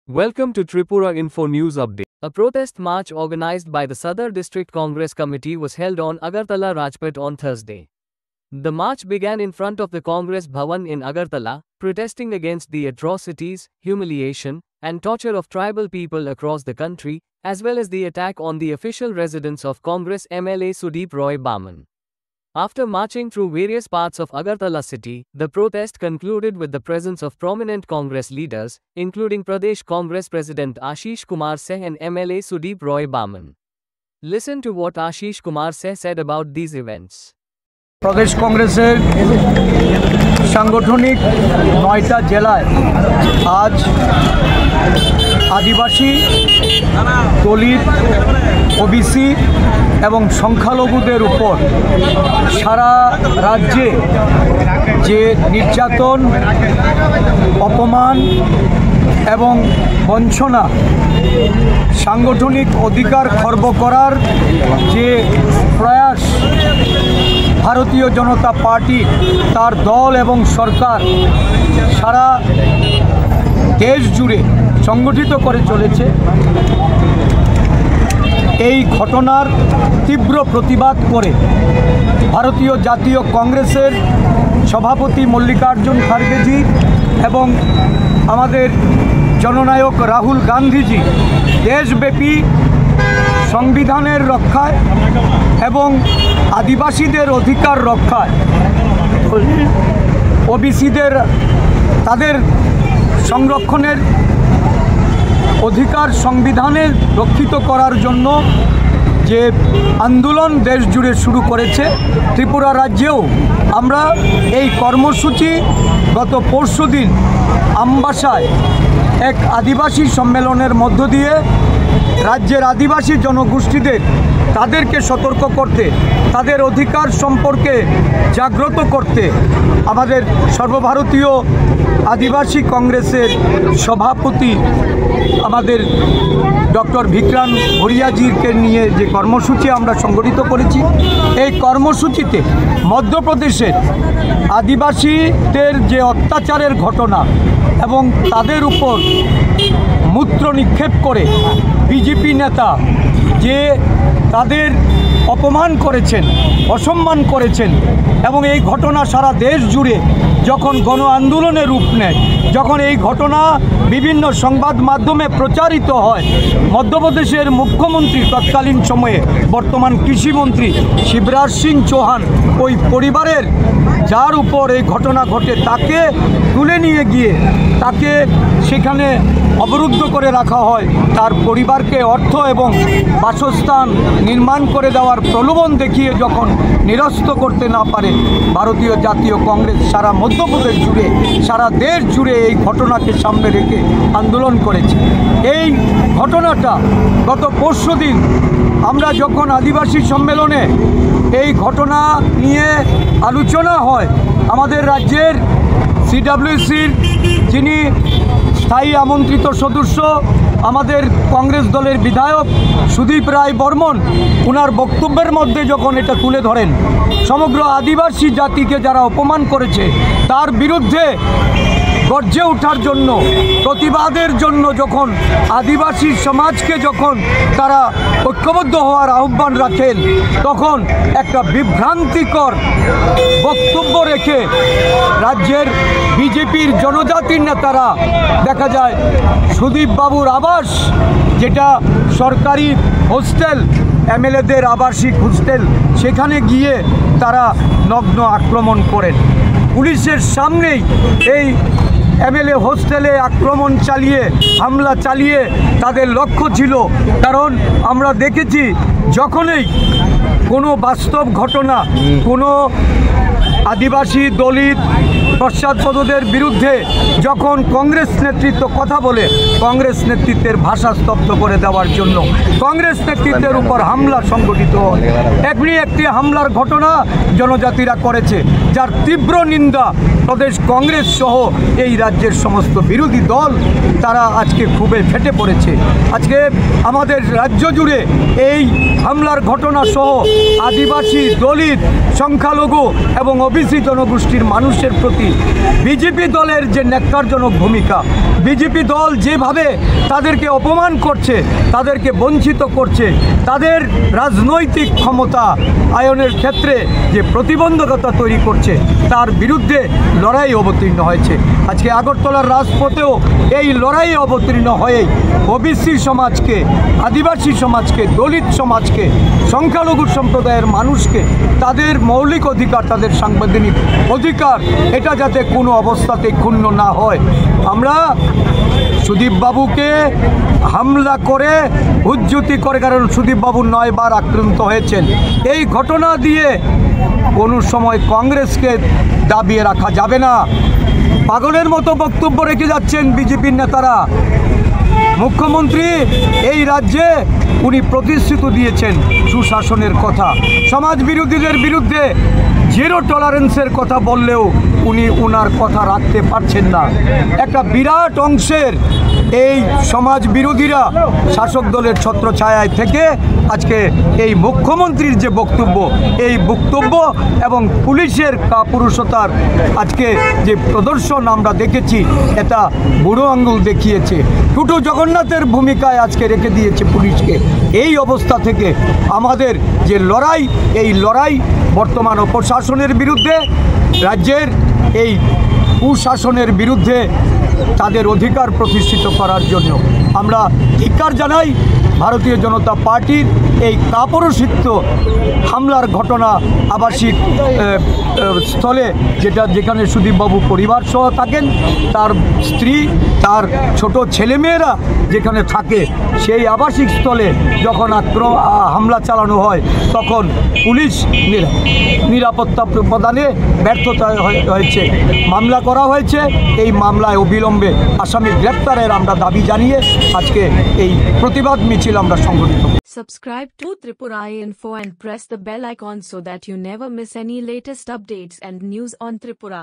Welcome to Tripura Info News Update. A protest march organized by the Sadar District Congress Committee was held on Agartala Rajpath on Thursday. The march began in front of the Congress Bhavan in Agartala, protesting against the atrocities, humiliation, and torture of tribal people across the country, as well as the attack on the official residence of Congress MLA Sudeep Roy Baman. After marching through various parts of Agartala city, the protest concluded with the presence of prominent Congress leaders, including Pradesh Congress President Ashish Kumar Seh and MLA Sudeep Roy Baman. Listen to what Ashish Kumar Seh said about these events. प्रदेश कांग्रेसेर सांगठनिक 9টা জেলায় आज आदिवासी दलित OBC एवं संख्यालघुদের উপর সারা রাজ্যে যে নির্যাতন অপমান এবং বঞ্চনা সাংগঠনিক অধিকার খর্ব করার যে প্রয়াস भारतीय जनता पार्टी तार दल एवं सरकार सारा देश जुड़े संगठित करे चलेছে এই ঘটনার तीव्र प्रतिबाद करे भारतीय जातीय कांग्रेसेर सभापति मल्लिकार्जुन खाड़गेजी एवं आमादेर जननायक राहुल गांधीजी देशव्यापी संविधानेर रक्षाय एवं आदिवासीदेर अधिकार रक्षाय ओबीसीदेर तादेर संरक्षणेर अधिकार संविधाने रक्षित करार जन्य जे आंदोलन देश जुड़े शुरू करेছে त्रिपुरा राज्येও আমরা এই কর্মসূচি গত পরশুদিন আমবাসায় এক आदिवासी सम्मेलনের মধ্য দিয়ে राज्येर आदिवासी जनगोष्ठीदेर तादेरके सतर्क करते तादेर अधिकार सम्पर्के जाग्रत करते आमादेर सर्वभारतीय आदिवासी कांग्रेसेर सभापति आमादेर डॉक्टर विक्रांत भरियाजीके निये जे कर्मसूची आमरा संगठित करेছি এই কর্মসূচিতে मध्यप्रदेशेर आदिवासीदेर जे अत्याचारेर घटना एवं तादेर ऊपर मूत्र निक्षेप करे बीजेपी नेता जे तादेर अपमान करेছেন असम्मान करेছেন एवं এই घटना सारा देश जुड़े যখন গণ আন্দোলনের रूप নেয় যখন এই ঘটনা বিভিন্ন সংবাদ মাধ্যমে প্রচারিত হয় মধ্যপ্রদেশের মুখ্যমন্ত্রী তৎকালীন সময়ে বর্তমান কৃষিমন্ত্রী শিবরাজ সিং চৌহান ওই পরিবারের যার উপর এই ঘটনা ঘটে তাকে তুলে নিয়ে গিয়ে তাকে সেখানে অবরুদ্ধ করে রাখা হয় তার পরিবারকে অর্থ এবং বাসস্থান নির্মাণ করে দেওয়ার প্রলোভন দেখিয়ে যখন নিরস্ত করতে না পারে ভারতীয় জাতীয় কংগ্রেস সারা মধ্যপ্রদেশ জুড়ে সারা দেশ জুড়ে এই ঘটনাকে সামনে রেখে আন্দোলন করেছে এই ঘটনাটা গত পরশুদিন আমরা যখন আদিবাসী সম্মেলনে এই ঘটনা নিয়ে আলোচনা হয় আমাদের রাজ্যের সিডব্লিউসির যিনি স্থায়ী আমন্ত্রিত সদস্য আমাদের কংগ্রেস দলের বিধায়ক সুদীপ রায় বর্মন ওনার বক্তব্যের মধ্যে যখন এটা তুলে ধরেন সমগ্র আদিবাসী জাতিকে যারা অপমান করেছে তার বিরুদ্ধে গর্জে ওঠার জন্য প্রতিবাদের জন্য যখন আদিবাসী সমাজকে যখন তারা ঐক্যবদ্ধ হওয়ার আহ্বান রাখেন তখন একটা বিভ্রান্তিকর বক্তব্য রেখে রাজ্যের বিজেপির জনজাতির নেতারা দেখা যায় সুদীপ বাবুর আবাস যেটা সরকারি হোস্টেল এমএলএদের আবাসিক হোস্টেল সেখানে গিয়ে তারা নগ্ন আক্রমণ করেন পুলিশের সামনেই এই এমএলএ হোস্টেলে আক্রমণ চালিয়ে হামলা চালিয়ে তাদের লক্ষ্য ছিল কারণ আমরা দেখেছি যখনই কোনো বাস্তব ঘটনা কোনো আদিবাসী দলিত পশ্চাৎপদদের বিরুদ্ধে যখন কংগ্রেস নেতৃত্ব কথা বলে কংগ্রেস নেতৃত্বের ভাষা স্তব্ধ করে দেওয়ার জন্য কংগ্রেস নেতৃত্বের উপর হামলা সংগঠিত হয় এমনি একটি হামলার ঘটনা জনজাতিরা করেছে যার তীব্র নিন্দা প্রদেশ কংগ্রেস সহ এই রাজ্যের সমস্ত বিরোধী দল তারা আজকে খুবই ফেটে পড়েছে আজকে আমাদের রাজ্য জুড়ে এই হামলার ঘটনা সহ আদিবাসী দলিত সংখ্যালঘু এবং ওবিসি জনগোষ্ঠীর মানুষের প্রতি বিজেপি দলের যে ন্যাক্কারজনক ভূমিকা বিজেপি দল যেভাবে তাদেরকে অপমান করছে, তাদেরকে বঞ্চিত করছে, তাদের রাজনৈতিক ক্ষমতা আয়নের ক্ষেত্রে যে প্রতিবন্ধকতা তৈরি করছে, তার বিরুদ্ধে লড়াই অবতীর্ণ হয়েছে। আজকে আগরতলার রাজপথেও এই লড়াই অবতীর্ণ হয়েই ওবিসি সমাজকে, আদিবাসী সমাজকে, দলিত সমাজকে, সংখ্যালঘু সম্প্রদায়ের মানুষকে তাদের মৌলিক অধিকার, তাদের সাংবিধানিক অধিকার, এটা যাতে কোনো অবস্থাতে ক্ষুণ্ণ না হয়। আমরা সুদীপ বাবুকে হামলা করে উজ্জুতি করে, কারণ সুদীপ বাবু 9 বার আক্রান্ত হয়েছেন, এই ঘটনা দিয়ে কোনো সময় কংগ্রেসকে দাবিয়ে রাখা যাবে না। পাগলের মতো বক্তব্য রেখে যাচ্ছেন বিজেপির নেতারা। মুখ্যমন্ত্রী এই রাজ্যে উনি প্রতিশ্রুতি দিয়েছেন সুশাসনের কথা, সমাজ বিরোধীদের বিরুদ্ধে জিরো টলারেন্সের কথা বললেও উনি ওনার কথা রাখতে পারছেন না। একটা বিরাট অংশের এই সমাজ বিরোধীরা শাসক দলের ছত্রছায়ায় থেকে আজকে এই মুখ্যমন্ত্রীর যে বক্তব্য, এই বক্তব্য এবং পুলিশের কাপুরুষতার আজকে যে প্রদর্শন আমরা দেখেছি, এটা বুড়ো আঙ্গুল দেখিয়েছে। টুটু জগন্নাথের ভূমিকায় আজকে রেখে দিয়েছে পুলিশকে। এই অবস্থা থেকে আমাদের যে লড়াই, এই লড়াই বর্তমান অপশাসনের বিরুদ্ধে, রাজ্যের এই কুশাসনের বিরুদ্ধে, তাদের অধিকার প্রতিষ্ঠিত করার জন্য আমরা ধিক্কার জানাই। ভারতীয় জনতা পার্টির এই কাপুরুষিত হামলার ঘটনা আবাসিক স্থলে, যেখানে সুদীপবাবু পরিবার সহ থাকেন, তার স্ত্রী, তার ছোট ছেলেমেয়েরা যেখানে থাকে, সেই আবাসিক স্থলে যখন হামলা চালানো হয়, তখন পুলিশ নিরাপত্তা প্রদানে ব্যর্থতা হয়েছে, মামলা করা হয়েছে। এই মামলায় অবিলম্বে আসামি গ্রেপ্তারের আমরা দাবি জানিয়ে আজকে এই প্রতিবাদ মিছিল আমরা সংগঠিত। Subscribe to Tripura Info and press the bell icon so that you never miss any latest updates and news on Tripura.